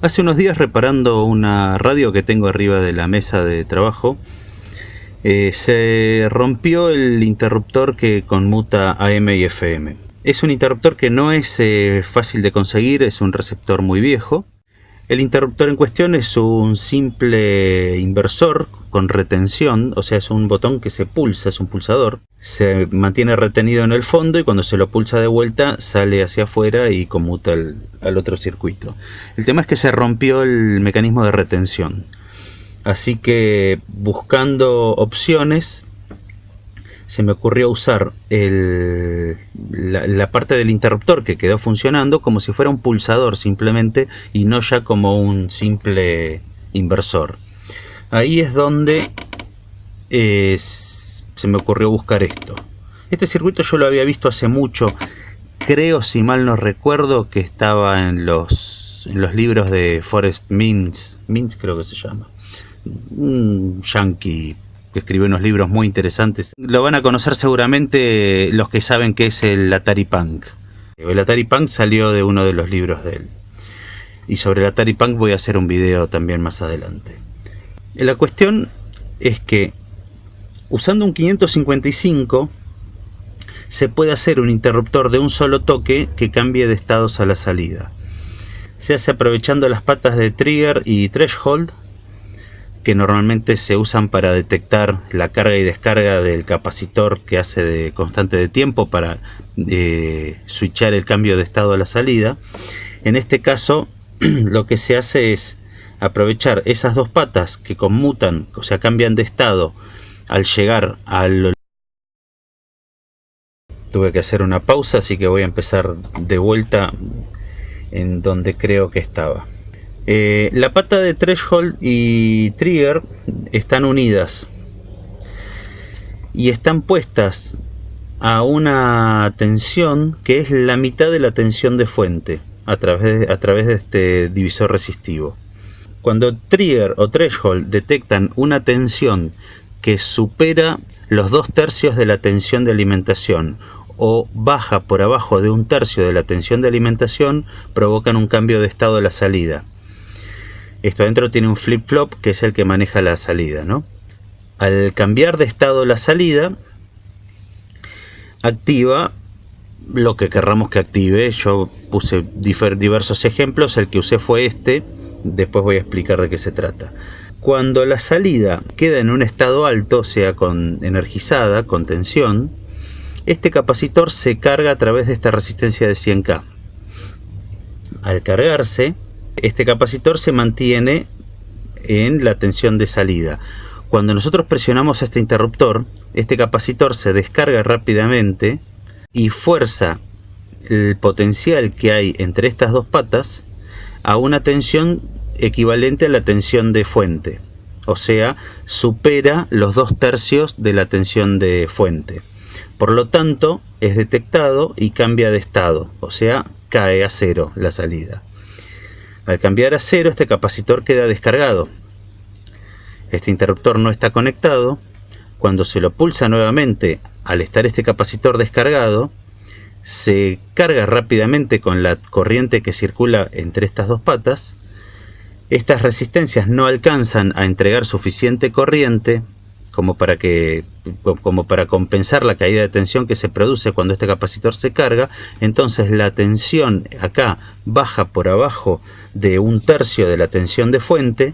Hace unos días, reparando una radio que tengo arriba de la mesa de trabajo, se rompió el interruptor que conmuta AM y FM. Es un interruptor que no es fácil de conseguir, es un receptor muy viejo. El interruptor en cuestión es un simple inversor con retención, o sea, es un botón que se pulsa, es un pulsador. Se mantiene retenido en el fondo y cuando se lo pulsa de vuelta sale hacia afuera y conmuta al otro circuito. El tema es que se rompió el mecanismo de retención. Así que, buscando opciones, se me ocurrió usar la parte del interruptor que quedó funcionando como si fuera un pulsador simplemente y no ya como un simple inversor. Ahí es donde se me ocurrió buscar esto. Este circuito yo lo había visto hace mucho. Creo, si mal no recuerdo, que estaba en los libros de Forrest Mintz creo que se llama. Un yankee que escribió unos libros muy interesantes. Lo van a conocer seguramente los que saben qué es el Atari Punk. El Atari Punk salió de uno de los libros de él. Y sobre el Atari Punk voy a hacer un video también más adelante. La cuestión es que usando un 555 se puede hacer un interruptor de un solo toque que cambie de estados a la salida. Se hace aprovechando las patas de trigger y threshold, que normalmente se usan para detectar la carga y descarga del capacitor que hace de constante de tiempo para switchar el cambio de estado a la salida. En este caso lo que se hace es aprovechar esas dos patas que conmutan, o sea, cambian de estado al llegar al... Tuve que hacer una pausa, así que voy a empezar de vuelta en donde creo que estaba. La pata de threshold y trigger están unidas y están puestas a una tensión que es la mitad de la tensión de fuente a través de este divisor resistivo. Cuando trigger o threshold detectan una tensión que supera los 2/3 de la tensión de alimentación o baja por abajo de 1/3 de la tensión de alimentación, provocan un cambio de estado de la salida. Esto adentro tiene un flip-flop que es el que maneja la salida, ¿no? Al cambiar de estado la salida, activa lo que querramos que active. Yo puse diversos ejemplos, el que usé fue este, después voy a explicar de qué se trata. Cuando la salida queda en un estado alto, o sea, energizada, con tensión, este capacitor se carga a través de esta resistencia de 100K. Al cargarse, este capacitor se mantiene en la tensión de salida. Cuando nosotros presionamos este interruptor, este capacitor se descarga rápidamente y fuerza el potencial que hay entre estas dos patas a una tensión equivalente a la tensión de fuente. O sea, supera los 2/3 de la tensión de fuente. Por lo tanto, es detectado y cambia de estado. O sea, cae a cero la salida. Al cambiar a cero, este capacitor queda descargado. Este interruptor no está conectado. Cuando se lo pulsa nuevamente, al estar este capacitor descargado, se carga rápidamente con la corriente que circula entre estas dos patas. Estas resistencias no alcanzan a entregar suficiente corriente como para compensar la caída de tensión que se produce cuando este capacitor se carga. Entonces la tensión acá baja por abajo de 1/3 de la tensión de fuente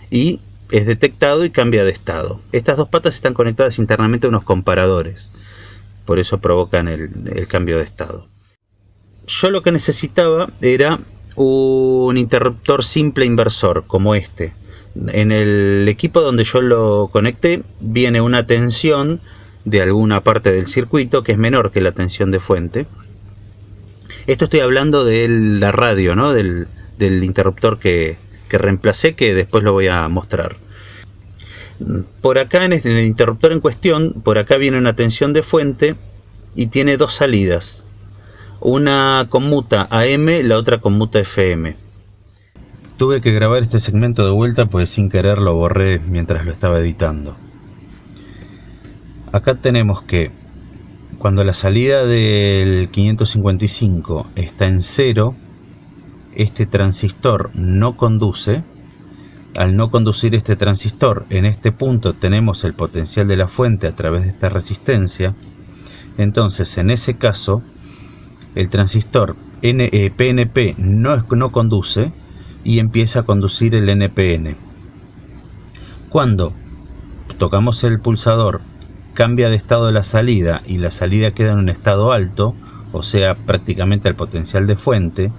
y es detectado y cambia de estado. Estas dos patas están conectadas internamente a unos comparadores, por eso provocan el cambio de estado. Yo lo que necesitaba era un interruptor simple inversor como este. En el equipo donde yo lo conecté viene una tensión de alguna parte del circuito que es menor que la tensión de fuente. Esto estoy hablando de la radio, ¿no? del interruptor que reemplacé, que después lo voy a mostrar. Por acá en el interruptor en cuestión, por acá viene una tensión de fuente y tiene dos salidas. Una conmuta AM, la otra conmuta FM. Tuve que grabar este segmento de vuelta pues sin querer lo borré mientras lo estaba editando. Acá tenemos que cuando la salida del 555 está en 0, este transistor no conduce. Al no conducir este transistor, en este punto tenemos el potencial de la fuente a través de esta resistencia. Entonces, en ese caso, el transistor PNP no conduce y empieza a conducir el NPN. Cuando tocamos el pulsador, cambia de estado de la salida y la salida queda en un estado alto, o sea, prácticamente al potencial de fuente.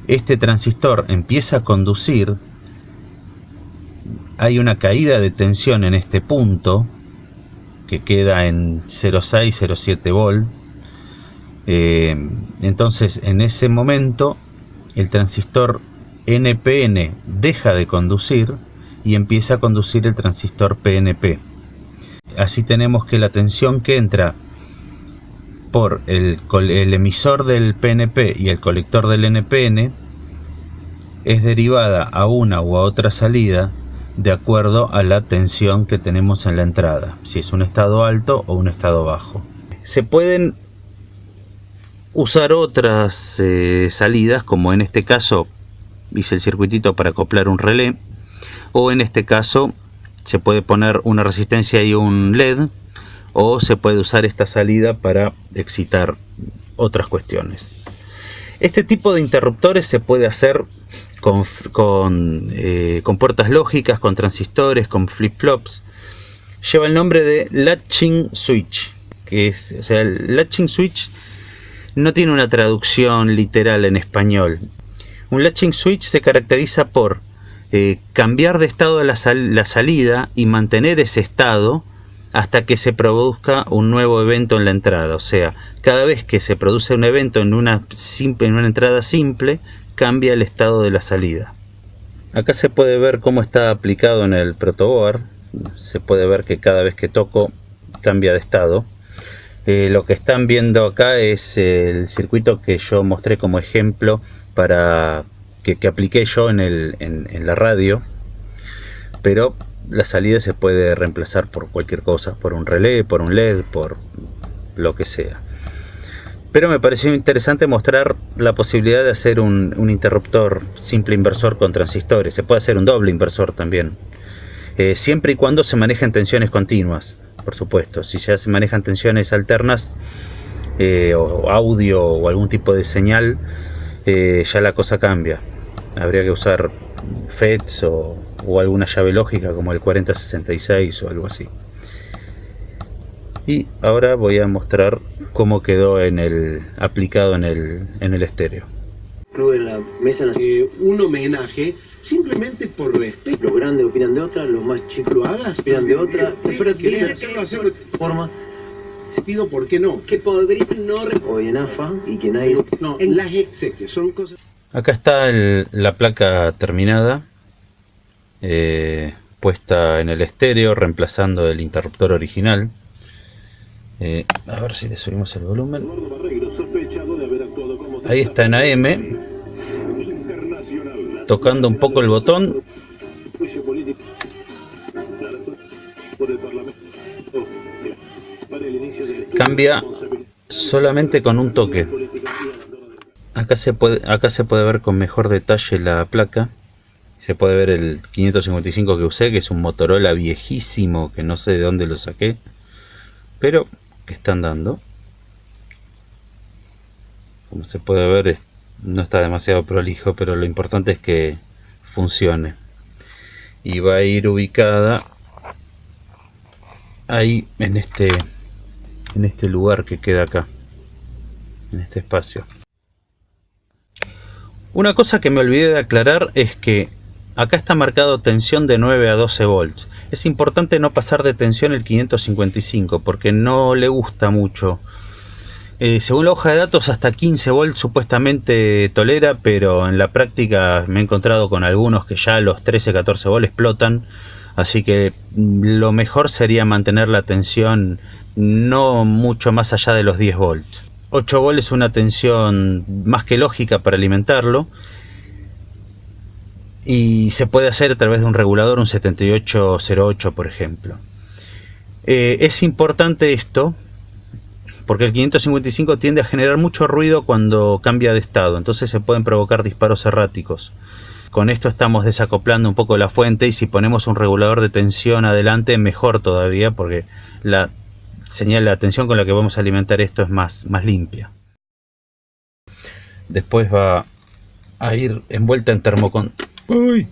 Este transistor empieza a conducir. Hay una caída de tensión en este punto que queda en 0,6-0,7 volt. Entonces, en ese momento el transistor NPN deja de conducir y empieza a conducir el transistor PNP. Así tenemos que la tensión que entra por el emisor del PNP y el colector del NPN es derivada a una u a otra salida de acuerdo a la tensión que tenemos en la entrada, si es un estado alto o un estado bajo. Se pueden usar otras salidas, como en este caso hice el circuitito para acoplar un relé, o en este caso se puede poner una resistencia y un LED, o se puede usar esta salida para excitar otras cuestiones. Este tipo de interruptores se puede hacer con puertas lógicas, con transistores, con flip-flops. Lleva el nombre de latching switch, el latching switch no tiene una traducción literal en español. Un latching switch se caracteriza por cambiar de estado la salida y mantener ese estado hasta que se produzca un nuevo evento en la entrada. O sea, cada vez que se produce un evento en una entrada simple, cambia el estado de la salida. Acá se puede ver cómo está aplicado en el protoboard. Se puede ver que cada vez que toco cambia de estado. Lo que están viendo acá es el circuito que yo mostré como ejemplo para que apliqué yo en la radio, pero la salida se puede reemplazar por cualquier cosa, por un relé, por un LED, por lo que sea. Pero me pareció interesante mostrar la posibilidad de hacer un interruptor simple inversor con transistores. Se puede hacer un doble inversor también, siempre y cuando se manejen tensiones continuas, por supuesto. Si ya se manejan tensiones alternas, o audio o algún tipo de señal, ya la cosa cambia. Habría que usar FETs o alguna llave lógica como el 4066 o algo así. Y ahora voy a mostrar cómo quedó aplicado en el estéreo. En la mesa un homenaje simplemente por respeto. Los grandes opinan de otra, los más chicos lo hagas, opinan de otra. Pero querés hacerlo de forma. ¿Por qué no? Que podría no. Hoy en AFA y que nadie. No, en las exequias son cosas. Acá está la placa terminada, puesta en el estéreo, reemplazando el interruptor original. A ver si le subimos el volumen. Ahí está en AM, tocando un poco el botón. Cambia solamente con un toque. Acá se puede ver con mejor detalle la placa. Se puede ver el 555 que usé, que es un Motorola viejísimo, que no sé de dónde lo saqué, pero que están dando. Como se puede ver, no está demasiado prolijo, pero lo importante es que funcione. Y va a ir ubicada ahí en este lugar que queda acá, en este espacio. Una cosa que me olvidé de aclarar es que acá está marcado tensión de 9 a 12 volts. Es importante no pasar de tensión el 555 porque no le gusta mucho. Según la hoja de datos, hasta 15 volts supuestamente tolera, pero en la práctica me he encontrado con algunos que ya los 13-14 volts explotan. Así que lo mejor sería mantener la tensión no mucho más allá de los 10 volts. 8 volts es una tensión más que lógica para alimentarlo. Y se puede hacer a través de un regulador, un 7808 por ejemplo. Es importante esto porque el 555 tiende a generar mucho ruido cuando cambia de estado, entonces se pueden provocar disparos erráticos. Con esto estamos desacoplando un poco la fuente, y si ponemos un regulador de tensión adelante, mejor todavía, porque la señal, la tensión con la que vamos a alimentar esto es más limpia. Después va a ir envuelta en termocon... ¡Uy!